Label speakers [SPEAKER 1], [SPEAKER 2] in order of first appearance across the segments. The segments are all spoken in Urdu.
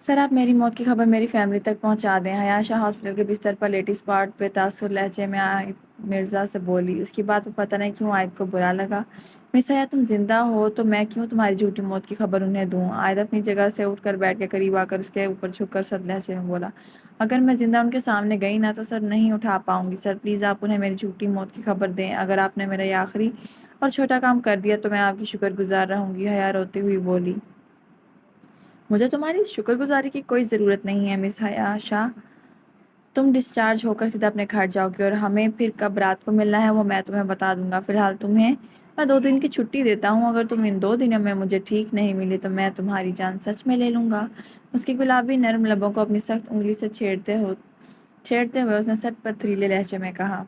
[SPEAKER 1] سر آپ میری موت کی خبر میری فیملی تک پہنچا دیں۔ حیاشہ ہاسپٹل کے بستر پر لیٹی اسپاٹ پہ تاثر لہجے میں عائد مرزا سے بولی۔ اس کی بات پہ پتہ نہیں کیوں عائد کو برا لگا۔ مس حیا تم زندہ ہو تو میں کیوں تمہاری جھوٹی موت کی خبر انہیں دوں؟ عائد اپنی جگہ سے اٹھ کر بیٹھ کے قریب آ کر اس کے اوپر جھک کر سرد لہجے میں بولا، اگر میں زندہ ان کے سامنے گئی نا تو سر نہیں اٹھا پاؤں گی۔ سر پلیز آپ انہیں میری جھوٹی موت کی خبر دیں۔ اگر آپ نے میرا یہ آخری اور چھوٹا کام کر دیا تو میں آپ کی شکر گزار رہوں گی۔ حیا روتی ہوئی بولی، مجھے تمہاری شکر گزاری کی کوئی ضرورت نہیں ہے مس حیاشہ، تم ڈسچارج ہو کر سیدھا اپنے گھر جاؤ گی اور ہمیں پھر کب رات کو ملنا ہے وہ میں تمہیں بتا دوں گا۔ فی الحال تمہیں میں 2 دن کی چھٹی دیتا ہوں، اگر تم ان 2 دنوں میں مجھے ٹھیک نہیں ملی تو میں تمہاری جان سچ میں لے لوں گا۔ اس کی گلابی نرم لبوں کو اپنی سخت انگلی سے چھیڑتے ہوئے اس نے سٹ پتھریلے لہجے میں کہا،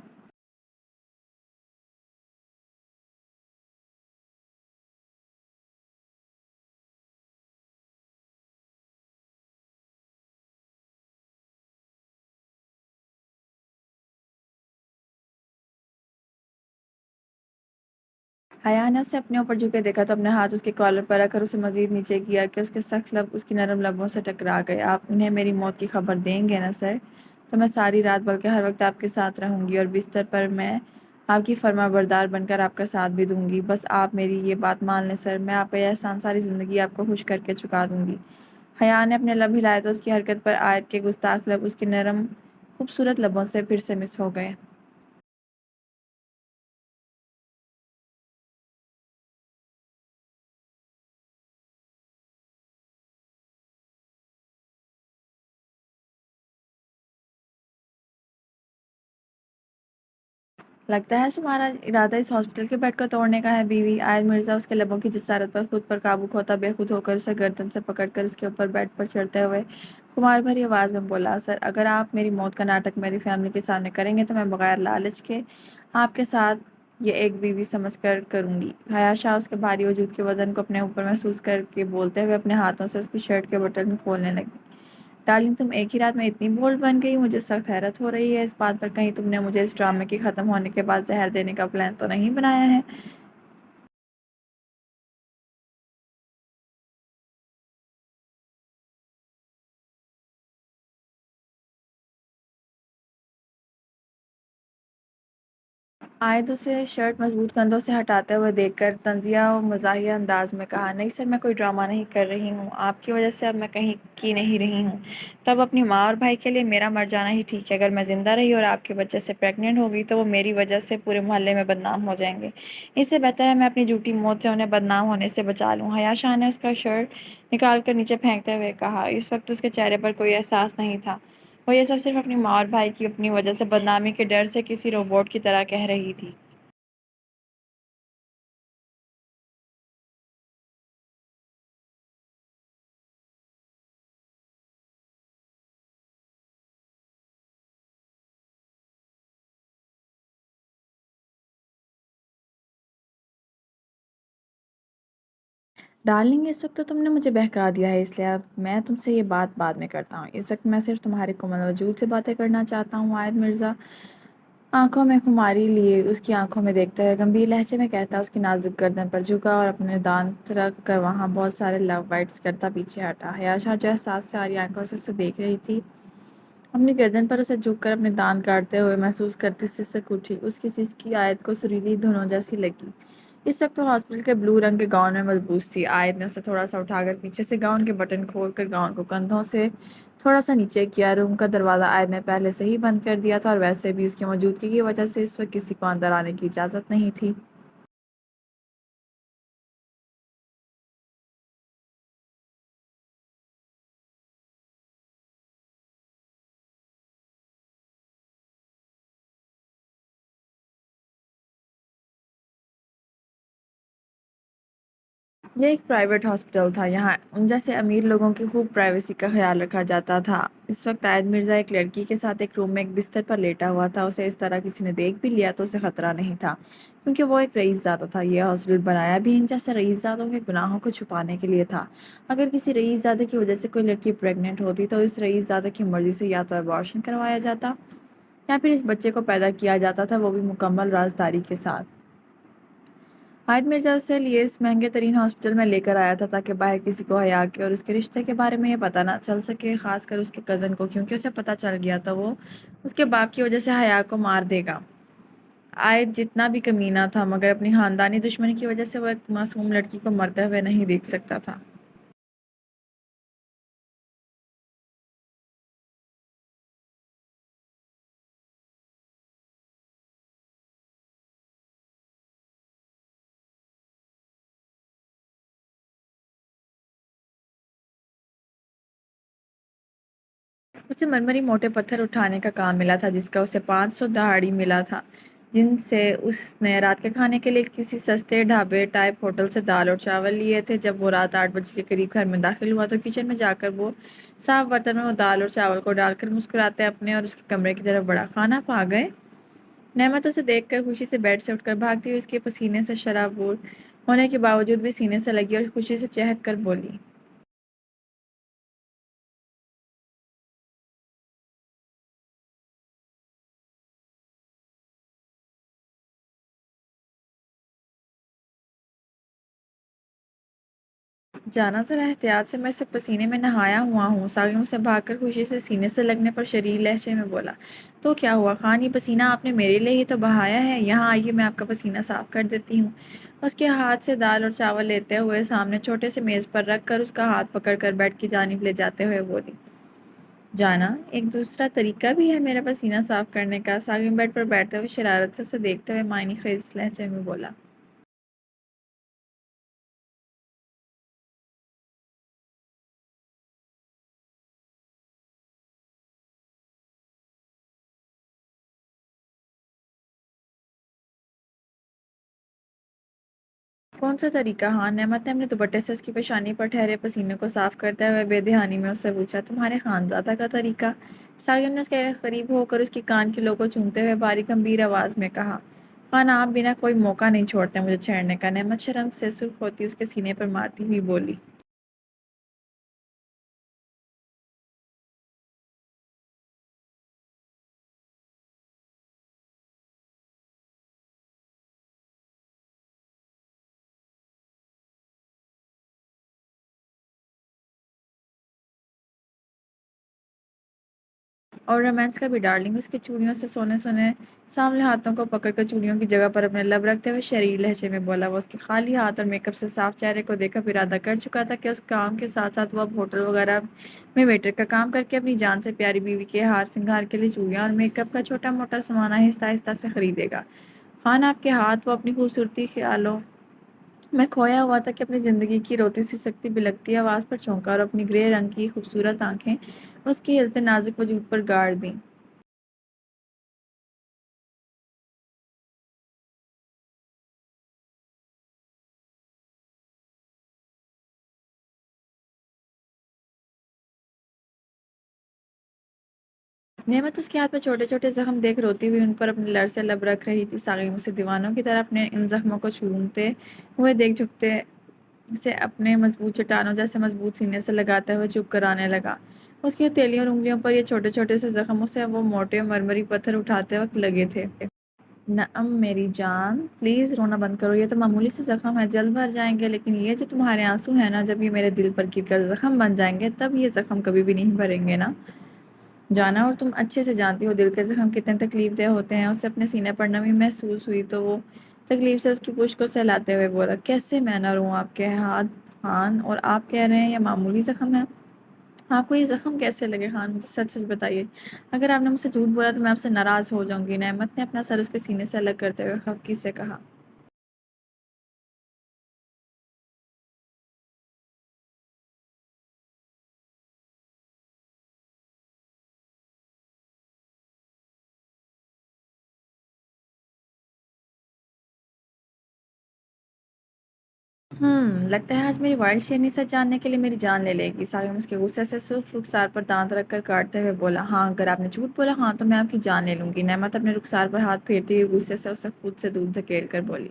[SPEAKER 1] حیا نے اسے اپنے اوپر جھکے دیکھا تو اپنے ہاتھ اس کے کالر پر رکھ کر اسے مزید نیچے کیا کہ اس کے سخت لب اس کی نرم لبوں سے ٹکرا گئے۔ آپ انہیں میری موت کی خبر دیں گے نا سر؟ تو میں ساری رات بلکہ ہر وقت آپ کے ساتھ رہوں گی اور بستر پر میں آپ کی فرما بردار بن کر آپ کا ساتھ بھی دوں گی۔ بس آپ میری یہ بات مان لیں سر، میں آپ کا یہ احسان ساری زندگی آپ کو خوش کر کے چکا دوں گی۔ حیا نے اپنے لب ہلائے تو اس کی حرکت پر عائد کے گستاخ لب اس کی نرم خوبصورت لبوں سے پھر سے مس ہو گئے۔ لگتا ہے تمہارا ارادہ اس ہاسپٹل کے بیڈ کو توڑنے کا ہے بیوی۔ عائد مرزا اس کے لبوں کی جسارت پر خود پر قابو کھوتا بے خود ہو کر اسے گردن سے پکڑ کر اس کے اوپر بیڈ پر چڑھتے ہوئے خمار بھری آواز میں بولا، سر اگر آپ میری موت کا ناٹک میری فیملی کے سامنے کریں گے تو میں بغیر لالچ کے آپ کے ساتھ یہ ایک بیوی سمجھ کر کروں گی۔ حیا شاہ اس کے بھاری وجود کے وزن کو اپنے اوپر محسوس کر کے بولتے ہوئے اپنے ہاتھوں سے اس کی شرٹ کے بٹن کھولنے لگی، ڈارلنگ تم ایک ہی رات میں اتنی بولڈ بن گئی، مجھے سخت حیرت ہو رہی ہے اس بات پر کہیں تم نے مجھے اس ڈرامے کے ختم ہونے کے بعد زہر دینے کا پلان تو نہیں بنایا ہے؟ عائد اسے شرٹ مضبوط کندھوں سے ہٹاتے ہوئے دیکھ کر طنزیہ و مزاحیہ انداز میں کہا، نہیں سر میں کوئی ڈرامہ نہیں کر رہی ہوں، آپ کی وجہ سے اب میں کہیں کی نہیں رہی ہوں، تو اب اپنی ماں اور بھائی کے لیے میرا مر جانا ہی ٹھیک ہے۔ اگر میں زندہ رہی اور آپ کے بچے سے پریگننٹ ہو گئی تو وہ میری وجہ سے پورے محلے میں بدنام ہو جائیں گے، اس سے بہتر ہے میں اپنی جھوٹی موت سے انہیں بدنام ہونے سے بچا لوں۔ حیا شاہ نے اس کا شرٹ نکال کر نیچے پھینکتے ہوئے کہا، اس وقت اس کے چہرے پر کوئی احساس نہیں تھا، وہ یہ سب صرف اپنی ماں اور بھائی کی اپنی وجہ سے بدنامی کے ڈر سے کسی روبوٹ کی طرح کہہ رہی تھی۔ ڈارلنگ اس وقت تو تم نے مجھے بہکا دیا ہے، اس لیے اب میں تم سے یہ بات بعد میں کرتا ہوں، اس وقت میں صرف تمہارے کومل وجود سے باتیں کرنا چاہتا ہوں۔ عائد مرزا آنکھوں میں خماری لیے اس کی آنکھوں میں دیکھتا ہے، گمبھیر لہجے میں کہتا، اس کی نازک گردن پر جھکا اور اپنے دانت رکھ کر وہاں بہت سارے لو بائٹس کرتا پیچھے ہٹا۔ حیا شاہ جو احساس سے آری آنکھوں سے اسے دیکھ رہی تھی اپنی گردن پر اسے جھک کر اپنے دانت کاٹتے ہوئے محسوس کرتی سسک اٹھی، اس کی سسکی عائد کو سریلی دھنوں جیسی لگی۔ اس وقت وہ ہاسپٹل کے بلو رنگ کے گاؤن میں ملبوس تھی۔ عائد نے اسے تھوڑا سا اٹھا کر پیچھے سے گاؤن کے بٹن کھول کر گاؤن کو کندھوں سے تھوڑا سا نیچے کیا۔ روم کا دروازہ عائد نے پہلے سے ہی بند کر دیا تھا اور ویسے بھی اس کی موجودگی کی وجہ سے اس وقت کسی کو اندر آنے کی اجازت نہیں تھی۔ یہ ایک پرائیویٹ ہاسپٹل تھا، یہاں ان جیسے امیر لوگوں کی خوب پرائیویسی کا خیال رکھا جاتا تھا۔ اس وقت عائد مرزا ایک لڑکی کے ساتھ ایک روم میں ایک بستر پر لیٹا ہوا تھا، اسے اس طرح کسی نے دیکھ بھی لیا تو اسے خطرہ نہیں تھا، کیونکہ وہ ایک رئیس زادہ تھا۔ یہ ہاسپٹل بنایا بھی ان جیسے رئیس زادوں کے گناہوں کو چھپانے کے لیے تھا۔ اگر کسی رئیس زادے کی وجہ سے کوئی لڑکی پریگننٹ ہوتی تو اس رئیس زادے کی مرضی سے یا تو ابارشن کروایا جاتا یا پھر اس بچے کو پیدا کیا جاتا تھا، وہ بھی مکمل رازداری کے ساتھ۔ عائد مرزا اسے لیے اس مہنگے ترین ہاسپٹل میں لے کر آیا تھا تاکہ باہر کسی کو حیا کے اور اس کے رشتے کے بارے میں یہ پتہ نہ چل سکے، خاص کر اس کے کزن کو، کیونکہ اسے پتہ چل گیا تو وہ اس کے باپ کی وجہ سے حیا کو مار دے گا۔ عائد جتنا بھی کمینہ تھا مگر اپنی خاندانی دشمنی کی وجہ سے وہ ایک معصوم لڑکی کو مرتے ہوئے نہیں دیکھ سکتا تھا۔ اسے مرمری موٹے پتھر اٹھانے کا کام ملا تھا جس کا اسے 500 دہاڑی ملا تھا، جن سے اس نے رات کے کھانے کے لیے کسی سستے ڈھابے ٹائپ ہوٹل سے دال اور چاول لیے تھے۔ جب وہ رات 8 بجے کے قریب گھر میں داخل ہوا تو کچن میں جا کر وہ صاف برتن میں وہ دال اور چاول کو ڈال کر مسکراتے اپنے اور اس کے کمرے کی طرف بڑا کھانا پا گئے۔ نعمت اسے دیکھ کر خوشی سے بیڈ سے اٹھ کر بھاگتی ہوئی اس کے پسینے سے شرابور ہونے کے باوجود بھی سینے سے لگی اور خوشی سے چہک کر بولی۔ جانا ذرا احتیاط سے، میں اس وقت پسینے میں نہایا ہوا ہوں۔ ساگم اسے بھاگ کر خوشی سے سینے سے لگنے پر شریر لہجے میں بولا۔ تو کیا ہوا خان، یہ پسینہ آپ نے میرے لیے ہی تو بہایا ہے، یہاں آئیے میں آپ کا پسینہ صاف کر دیتی ہوں۔ اس کے ہاتھ سے دال اور چاول لیتے ہوئے سامنے چھوٹے سے میز پر رکھ کر اس کا ہاتھ پکڑ کر بیڈ کی جانب لے جاتے ہوئے بولی۔ جانا، ایک دوسرا طریقہ بھی ہے میرا پسینہ صاف کرنے کا۔ ساگم بیڈ پر بیٹھتے ہوئے شرارت سے اسے دیکھتے ہوئے معنی خیز لہجے میں بولا۔ کون سا طریقہ؟ ہاں، نعمت نے اپنے دوپٹے سے اس کی پیشانی پر ٹھہرے پسینے کو صاف کرتے ہوئے بے دہانی میں اس سے پوچھا۔ تمہارے خانزادہ کا طریقہ؟ ساگم نے اس کے قریب ہو کر اس کی کان کی لو کو چومتے ہوئے باریک گمبھیر آواز میں کہا۔ خان، آپ بنا کوئی موقع نہیں چھوڑتے مجھے چھیڑنے کا۔ نعمت شرم سے سرخ ہوتی اس کے سینے پر مارتی ہوئی بولی۔ اور رومانس کا بھی ڈارلنگ، اس کی چوڑیوں سے سونے سونے سانولے ہاتھوں کو پکڑ کر چوڑیوں کی جگہ پر اپنے لب رکھتے ہوئے شریر لہجے میں بولا۔ وہ اس کے خالی ہاتھ اور میک اپ سے صاف چہرے کو دیکھ اب ارادہ کر چکا تھا کہ اس کام کے ساتھ ساتھ وہ اب ہوٹل وغیرہ میں ویٹر کا کام کر کے اپنی جان سے پیاری بیوی کے ہار سنگھار کے لیے چوڑیاں اور میک اپ کا چھوٹا موٹا سامان آہستہ آہستہ سے خریدے گا۔ خان، آپ کے ہاتھ وہ اپنی خوبصورتی خیالوں میں کھویا ہوا تھا کہ اپنی زندگی کی روتی سی سکتی بلکتی آواز پر چونکا اور اپنی گرے رنگ کی خوبصورت آنکھیں اس کے ہلتے نازک وجود پر گاڑ دیں۔ نعمت اس کے ہاتھ میں چھوٹے چھوٹے زخم دیکھ روتی ہوئی ان پر اپنے لرزے لب رکھ رہی تھی۔ ساغر اسے دیوانوں کی طرح اپنے ان زخموں کو چومتے ہوئے دیکھ جھکتے سے اپنے مضبوط چٹانوں جیسے مضبوط سینے سے لگاتے ہوئے چپ کر آنے لگا۔ اس کی ہتھیلیوں اور انگلیوں پر یہ چھوٹے چھوٹے سے زخم اسے وہ موٹے مرمری پتھر اٹھاتے وقت لگے تھے۔ نعم میری جان، پلیز رونا بند کرو، یہ تو معمولی سے زخم ہے، جلد بھر جائیں گے، لیکن یہ جو تمہارے آنسو ہیں نا، جب یہ میرے دل پر گر کر زخم بن جائیں گے تب یہ زخم کبھی بھی نہیں بھریں گے نا جانا، اور تم اچھے سے جانتی ہو دل کے زخم کتنے تکلیف دہ ہوتے ہیں۔ اسے اپنے سینے پر نمی محسوس ہوئی تو وہ تکلیف سے اس کی پشت کو سہلاتے ہوئے بولا۔ کیسے میں نہ روں آپ کے ہاتھ خان، اور آپ کہہ رہے ہیں یہ معمولی زخم ہے؟ آپ کو یہ زخم کیسے لگے خان، مجھے سچ سچ بتائیے، اگر آپ نے مجھ سے جھوٹ بولا تو میں آپ سے ناراض ہو جاؤں گی۔ نعمت نے اپنا سر اس کے سینے سے الگ کرتے ہوئے خفگی سے کہا۔ لگتا ہے آج میری وائلڈ شیرنی سچ جاننے کے لیے میری جان لے لے گی۔ ساغر اس کے غصے سے سرخ رخسار پر دانت رکھ کر کاٹتے ہوئے بولا۔ ہاں، اگر آپ نے جھوٹ بولا ہاں تو میں آپ کی جان لے لوں گی۔ نعمت اپنے رخسار پر ہاتھ پھیرتی ہوئی غصے سے اسے خود سے دور دھکیل کر بولی۔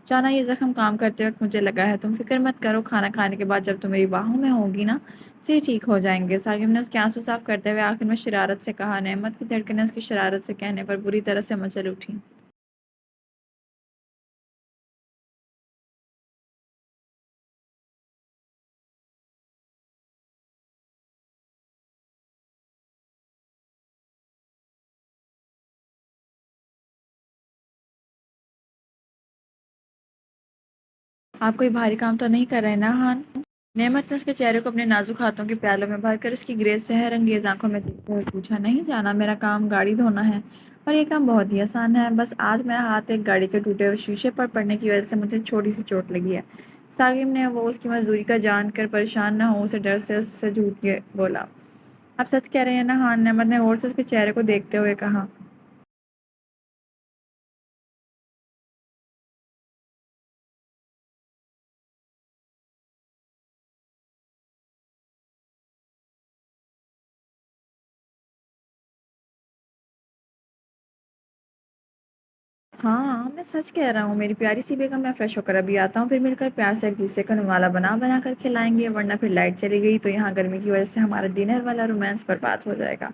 [SPEAKER 1] جانا، یہ زخم کام کرتے وقت مجھے لگا ہے، تم فکر مت کرو، کھانا کھانے کے بعد جب تم میری باہوں میں ہوگی نا تو یہ ٹھیک ہو جائیں گے۔ ساغر نے اس کے آنسو صاف کرتے ہوئے آخر میں شرارت سے کہا۔ نعمت کی دھڑکنیں اس کی شرارت سے کہنے پر بری طرح سے مچل اٹھیں۔ آپ کوئی بھاری کام تو نہیں کر رہے نا ہان؟ نعمت نے اس کے چہرے کو اپنے نازک ہاتھوں کے پیالوں میں بھر کر اس کی گریز سحر انگیز آنکھوں میں دیکھتے ہوئے پوچھا، نہیں جانا، میرا کام گاڑی دھونا ہے اور یہ کام بہت ہی آسان ہے، بس آج میرا ہاتھ ایک گاڑی کے ٹوٹے ہوئے شیشے پر پڑنے کی وجہ سے مجھے چھوٹی سی چوٹ لگی ہے۔ ثاقب نے وہ اس کی مزدوری کا جان کر پریشان نہ ہو اسے ڈر سے اس سے جھوٹ کے بولا۔ آپ سچ کہہ رہے ہیں نا ہان؟ نعمت نے غور سے اس کے چہرے کو دیکھتے ہوئے کہا۔ ہاں میں سچ کہہ رہا ہوں میری پیاری سی بیگم، میں فریش ہو کر ابھی آتا ہوں، پھر مل کر پیار سے ایک دوسرے کا نوالا بنا بنا کر کھلائیں گے، ورنہ پھر لائٹ چلی گئی تو یہاں گرمی کی وجہ سے ہمارا ڈنر والا رومانس برباد ہو جائے گا۔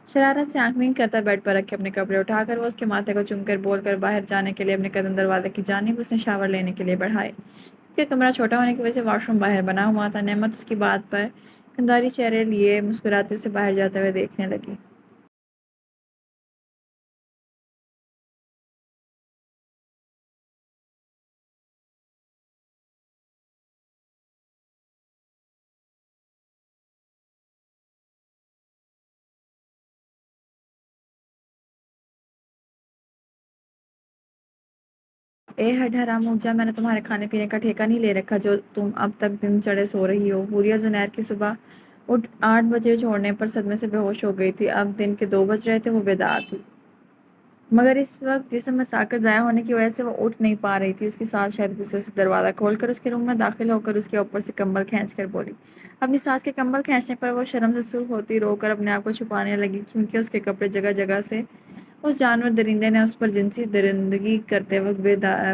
[SPEAKER 1] شرارت سے آنکھ وینک کرتا بیڈ پر رکھے اپنے کپڑے اٹھا کر وہ اس کے ماتھے کو چوم کر بول کر باہر جانے کے لیے اپنے قدم دروازے کی جانب اس نے شاور لینے کے لیے بڑھائے۔ اس کا کمرہ چھوٹا ہونے کی وجہ سے واش روم باہر بنا ہوا تھا۔ نعمت اس کی بات پر کنداری چہرے لیے مسکراتے اسے باہر جاتے ہوئے دیکھنے لگی۔ اے ہڈ حرام اٹھ جا، میں نے تمہارے کھانے پینے کا ٹھیکہ نہیں لے رکھا جو تم اب تک دن چڑھے سو رہی ہو۔ حوریہ زنیر کی صبح اٹھ 8 بجے چھوڑنے پر صدمے سے بے ہوش ہو گئی تھی، اب دن کے 2 بج رہے تھے، وہ بیدار تھی، مگر اس وقت جسم میں طاقت ضائع ہونے کی وجہ سے وہ اٹھ نہیں پا رہی تھی۔ اس کی ساس شاید غصے سے دروازہ کھول کر اس کے روم میں داخل ہو کر اس کے اوپر سے کمبل کھینچ کر بولی۔ اپنی ساس کے کمبل کھینچنے پر وہ شرم سے سرخ ہوتی رو کر اپنے آپ کو چھپانے لگی، کیونکہ اس کے کپڑے جگہ جگہ سے اس جانور درندے نے اس پر جنسی درندگی کرتے وقت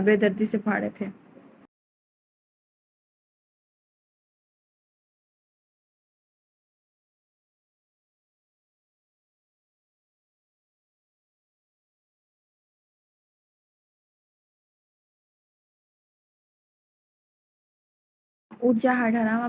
[SPEAKER 1] بے دردی سے پھاڑے تھے۔ اٹھ جا ہڈ حرام،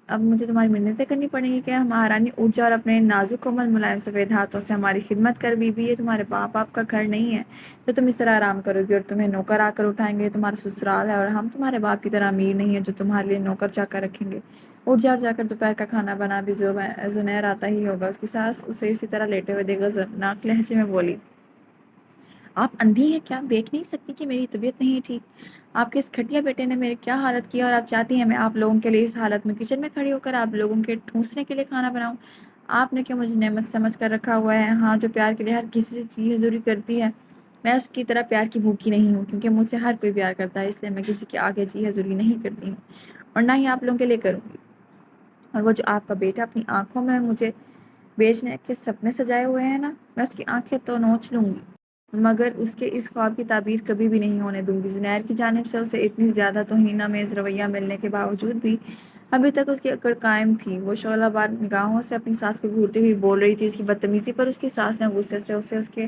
[SPEAKER 1] اب مجھے تمہاری منتیں کرنی پڑیں گی کیا؟ مہارانی اٹھ جا اور اپنے نازک کومل ملائم سفید ہاتھوں سے ہماری خدمت کر، بی بی یہ تمہارے باپ آپ کا گھر نہیں ہے جو تم اس طرح آرام کرو گی اور تمہیں نوکر آ کر اٹھائیں گے، یہ تمہارا سسرال ہے اور ہم تمہارے باپ کی طرح امیر نہیں ہیں جو تمہارے لیے نوکر چاکر رکھیں گے۔ اٹھ جا اور جا کر دوپہر کا کھانا بنا بھی، زنیر آتا ہی ہوگا۔ اس کی ساس اسے اسی طرح لیٹے ہوئے دیکھ غضبناک لہجے میں بولی۔ آپ اندھی ہیں کیا؟ دیکھ نہیں سکتی کہ میری طبیعت نہیں ٹھیک؟ آپ کے اس گھٹیا بیٹے نے میری کیا حالت کی ہے اور آپ چاہتی ہیں میں آپ لوگوں کے لیے اس حالت میں کچن میں کھڑی ہو کر آپ لوگوں کے ٹھونسنے کے لیے کھانا بناؤں؟ آپ نے کیوں مجھے نعمت سمجھ کر رکھا ہوا ہے؟ ہاں، جو پیار کے لیے ہر کسی سے چیز حضوری کرتی ہے، میں اس کی طرح پیار کی بھوکی نہیں ہوں، کیونکہ مجھ سے ہر کوئی پیار کرتا ہے، اس لیے میں کسی کے آگے جی حضوری نہیں کرتی ہوں اور نہ ہی آپ لوگوں کے لیے کروں گی۔ اور وہ جو آپ کا بیٹا اپنی آنکھوں میں مجھے بیچنے کے سپنے سجائے ہوئے ہیں نا، میں اس کی آنکھیں تو نوچ لوں گی، مگر اس کے اس خواب کی تعبیر کبھی بھی نہیں ہونے دوں گی۔ زنیر کی جانب سے اسے اتنی زیادہ توہین آمیز رویہ ملنے کے باوجود بھی ابھی تک اس کی اکڑ قائم تھی۔ وہ شعلہ بار نگاہوں سے اپنی ساس کو گھورتی ہوئی بول رہی تھی۔ اس کی بدتمیزی پر اس کی ساس نے غصے سے اسے اس کے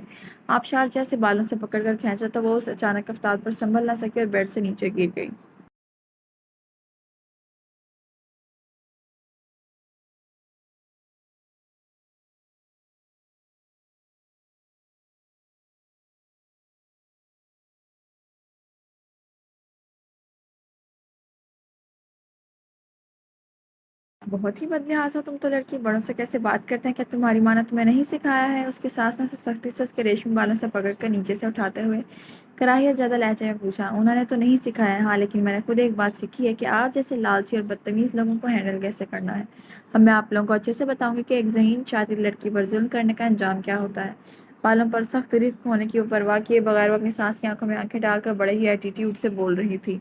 [SPEAKER 1] آبشار جیسے بالوں سے پکڑ کر کھینچا تو وہ اس اچانک رفتار پر سنبھل نہ سکی اور بیڈ سے نیچے گر گئی۔ بہت ہی بدلحاظ ہو تم تو لڑکی، بڑوں سے کیسے بات کرتے ہیں؟ کیا تمہاری ماں نے تمہیں نہیں سکھایا ہے؟ اس کی ساس نے اسے سختی سے اس کے ریشمی بالوں سے پکڑ کر نیچے سے اٹھاتے ہوئے کراہیت زدہ لہجے میں پوچھا۔ انہوں نے تو نہیں سکھایا ہے، ہاں، لیکن میں نے خود ایک بات سیکھی ہے کہ آپ جیسے لالچی اور بدتمیز لوگوں کو ہینڈل کیسے کرنا ہے۔ اب میں آپ لوگوں کو اچھے سے بتاؤں گی کہ ایک ذہین شاطر لڑکی پر ظلم کرنے کا انجام کیا ہوتا ہے۔ بالوں پر سخت رخت ہونے کی پرواہ کیے بغیر وہ اپنی ساس کی آنکھوں میں آنکھیں ڈال کر بڑے ہی ایٹیٹیوڈ سے بول رہی تھی۔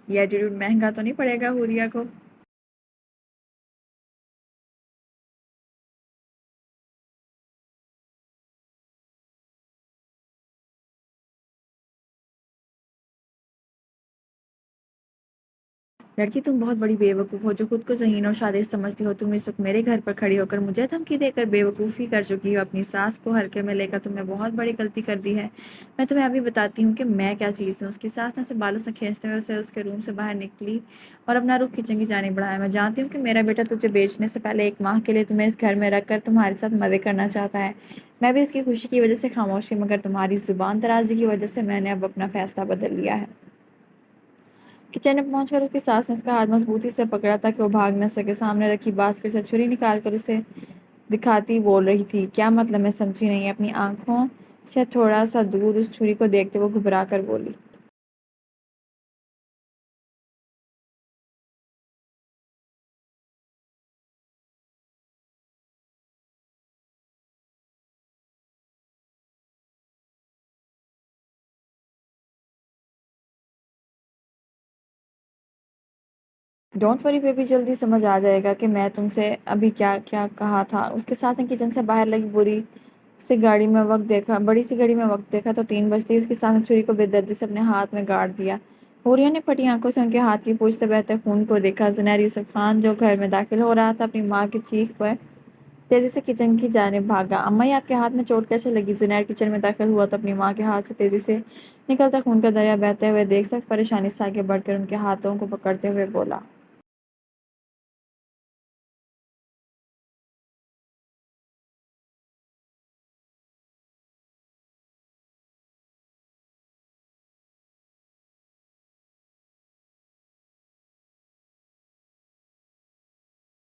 [SPEAKER 1] یہ ایٹیٹیوڈ مہنگا تو نہیں پڑے گا حوریہ کو؟ لڑکی، تم بہت بڑی بے وقوف ہو جو خود کو ذہین اور شادر سمجھتی ہو۔ تم اس وقت میرے گھر پر کھڑی ہو کر مجھے دھمکی دے کر بے وقوفی کر چکی ہو۔ اپنی ساس کو ہلکے میں لے کر تم نے بہت بڑی غلطی کر دی ہے۔ میں تمہیں ابھی بتاتی ہوں کہ میں کیا چیز ہوں۔ اس کی ساس نے اسے بالوں سے کھینچتے ہوئے اسے اس کے روم سے باہر نکلی اور اپنا رخ کچن کی جانب بڑھایا۔ میں جانتی ہوں کہ میرا بیٹا تجھے بیچنے سے پہلے 1 ماہ کے لیے تمہیں اس گھر میں رکھ کر تمہارے ساتھ مزے کرنا چاہتا ہے۔ میں بھی اس کی خوشی کی وجہ سے خاموش تھی، مگر تمہاری زبان درازی کی وجہ سے میں نے اب اپنا فیصلہ بدل لیا ہے۔ کچن میں پہنچ کر اس کی ساس نے اس کا ہاتھ مضبوطی سے پکڑا تھا کہ وہ بھاگ نہ سکے۔ سامنے رکھی باسکٹ سے چھری نکال کر اسے دکھاتی بول رہی تھی۔ کیا مطلب؟ میں سمجھی نہیں۔ اپنی آنکھوں سے تھوڑا سا دور اس چھری کو دیکھتے وہ گھبرا کر بولی۔ ڈونٹ وری بیبی، جلدی سمجھ آ جائے گا کہ میں تم سے ابھی کیا کیا کہا تھا۔ اس کے ساتھ نے کچن سے باہر لگی بڑی سی گھڑی میں وقت دیکھا تو 3 بجتے ہی اس کے ساتھ نے چھری کو بے دردی سے اپنے ہاتھ میں گاڑ دیا۔ حوریہ نے پھٹی آنکھوں سے ان کے ہاتھ کی پوچھ سے بہتے خون کو دیکھا۔ زنیر یوسف خان جو گھر میں داخل ہو رہا تھا اپنی ماں کی چیخ پر تیزی سے کچن کی جانب بھاگا۔ اماں، آپ کے ہاتھ میں چوٹ کیسے لگی؟ زنیر کچن میں داخل ہوا تو اپنی ماں کے ہاتھ سے تیزی سے نکلتا خون کا دریا بہتے ہوئے دیکھ سخت پریشانی سے آگے بڑھ کر ان کے ہاتھوں کو پکڑتے ہوئے بولا۔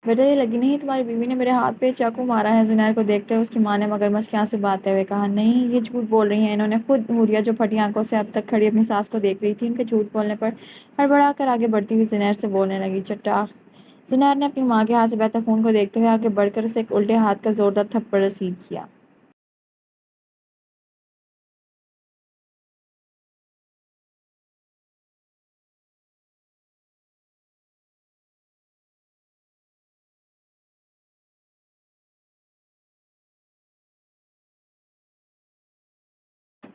[SPEAKER 1] بیٹا، یہ لگی نہیں؟ تمہاری بیوی نے میرے ہاتھ پہ چاقو مارا ہے۔ زنیر کو دیکھتے ہوئے اس کی ماں نے مگرمچھ کے آنسو بہاتے ہوئے کہا۔ نہیں، یہ جھوٹ بول رہی ہیں۔ انہوں نے خود۔ حوریہ جو پھٹی آنکھوں سے اب تک کھڑی اپنی ساس کو دیکھ رہی تھی، ان کے جھوٹ بولنے پر ہڑبڑا کر آگے بڑھتی ہوئی زنیر سے بولنے لگی۔ چٹاخ! زنیر نے اپنی ماں کے ہاتھ سے بہتے خون کو دیکھتے ہوئے آگے بڑھ کر اسے ایک الٹے ہاتھ کا زوردار تھپڑ رسید کیا۔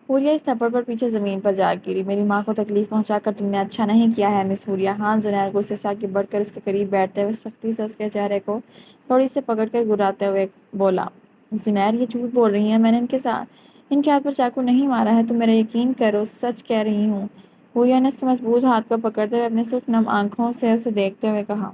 [SPEAKER 1] حوریہ اس تھپڑ پر پیچھے زمین پر جا گری۔ میری ماں کو تکلیف پہنچا کر تم نے اچھا نہیں کیا ہے مس حوریہ۔ ہاں، زنیر غصے سے آگے بڑھ کر اس کے قریب بیٹھتے ہوئے سختی سے اس کے چہرے کو تھوڑی سے پکڑ کر گراتے ہوئے بولا۔ زنیر، یہ جھوٹ بول رہی ہیں۔ میں نے ان کے ہاتھ پر چاقو نہیں مارا ہے۔ تم میرا یقین کرو، سچ کہہ رہی ہوں۔ حوریہ نے اس کے مضبوط ہاتھ کو پکڑتے ہوئے اپنے سرخ نم آنکھوں سے اسے دیکھتے ہوئے کہا۔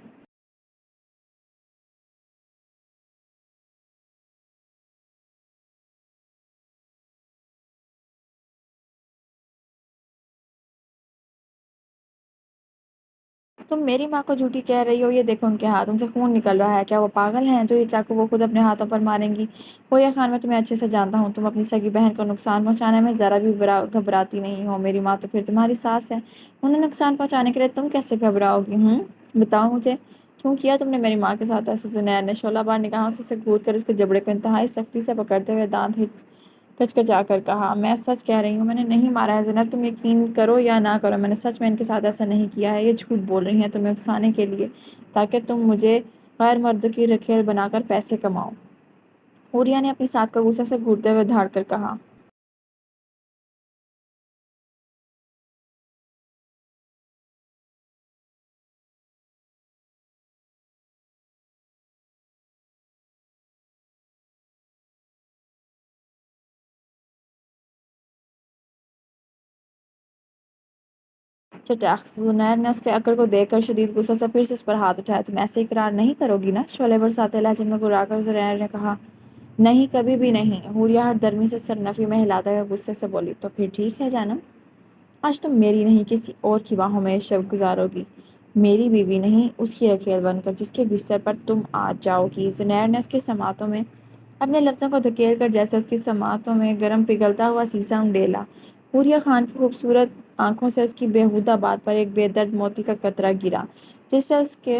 [SPEAKER 1] تم میری ماں کو جھوٹی کہہ رہی ہو؟ یہ دیکھو ان کے ہاتھ، ان سے خون نکل رہا ہے۔ کیا وہ پاگل ہیں جو یہ چاقو وہ خود اپنے ہاتھوں پر ماریں گی؟ حوریہ خان، میں تمہیں اچھے سے جانتا ہوں۔ تم اپنی سگی بہن کو نقصان پہنچانے میں ذرا بھی گھبراتی نہیں ہو۔ میری ماں تو پھر تمہاری ساس ہے، انہیں نقصان پہنچانے کے لیے تم کیسے گھبراؤ گی؟ بتاؤ مجھے، کیوں کیا تم نے میری ماں کے ساتھ ایسے؟ زنیر نے شعلہ بار نگاہوں سے اسے گھور کر اس کے جبڑے کو انتہائی سختی سے پکڑتے ہوئے دانت کچکچا کر کہا۔ میں سچ کہہ رہی ہوں، میں نے نہیں مارا ہے زنیر، تم یقین کرو یا نہ کرو، میں نے سچ میں ان کے ساتھ ایسا نہیں کیا ہے۔ یہ جھوٹ بول رہی ہیں تمہیں اکسانے کے لیے، تاکہ تم مجھے غیر مرد کی رکھیل بنا کر پیسے کماؤ۔ حوریہ نے اپنی ساتھ کو غصے سے گھورتے ہوئے دھاڑ کر کہا۔ چٹاخ! زنیر نے اس کے اکڑ کو دیکھ کر شدید غصے سے پھر سے اس پر ہاتھ اٹھایا۔ تم ایسے اقرار نہیں کرو گی نا؟ شعلے برساتے لہجے میں گھبرا کر زنیر نے کہا۔ نہیں، کبھی بھی نہیں۔ حوریہ ہٹ درمی سے سر نفی میں ہلاتے ہوئے غصے سے بولی۔ تو پھر ٹھیک ہے جانم، آج تم میری نہیں کسی اور کی باہوں میں شب گزارو گی، میری بیوی نہیں، اس کی رکھیل بن کر جس کے بستر پر تم آج جاؤ گی۔ زنیر نے اس کی سماعتوں میں اپنے لفظوں کو دھکیل کر جیسے اس کی سماعتوں میں گرم پگھلتا ہوا سیسا انڈیلا۔ حوریہ خان کی خوبصورت آنکھوں سے اس کی بیہودہ بات پر ایک بے درد موتی کا قطرہ گرا، جس سے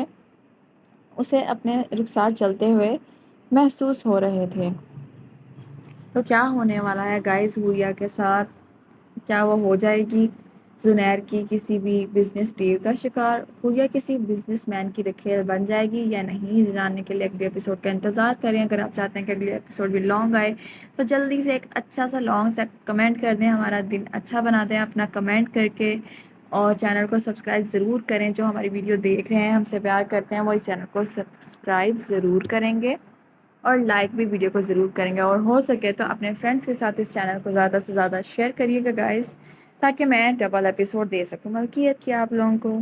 [SPEAKER 1] اسے اپنے رخسار چلتے ہوئے محسوس ہو رہے تھے۔ تو کیا ہونے والا ہے گائز حوریہ کے ساتھ؟ کیا وہ ہو جائے گی زنیر کی کسی بھی بزنس ڈیل کا شکار؟ حوریہ کسی بزنس مین کی رکھیل بن جائے گی یا نہیں؟ جاننے کے لیے اگلے ایپیسوڈ کا انتظار کریں۔ اگر آپ چاہتے ہیں کہ اگلے ایپیسوڈ بھی لانگ آئے تو جلدی سے ایک اچھا سا لانگ سا کمنٹ کر دیں، ہمارا دن اچھا بنا دیں اپنا کمنٹ کر کے، اور چینل کو سبسکرائب ضرور کریں۔ جو ہماری ویڈیو دیکھ رہے ہیں، ہم سے پیار کرتے ہیں، وہ اس چینل کو سبسکرائب ضرور کریں گے اور لائک بھی ویڈیو کو ضرور کریں گے، اور ہو سکے تو اپنے فرینڈس کے ساتھ اس چینل کو زیادہ سے زیادہ شیئر کریے گا گائز، تاکہ میں ڈبل ایپیسوڈ دے سکوں ملکیت کی آپ لوگوں کو۔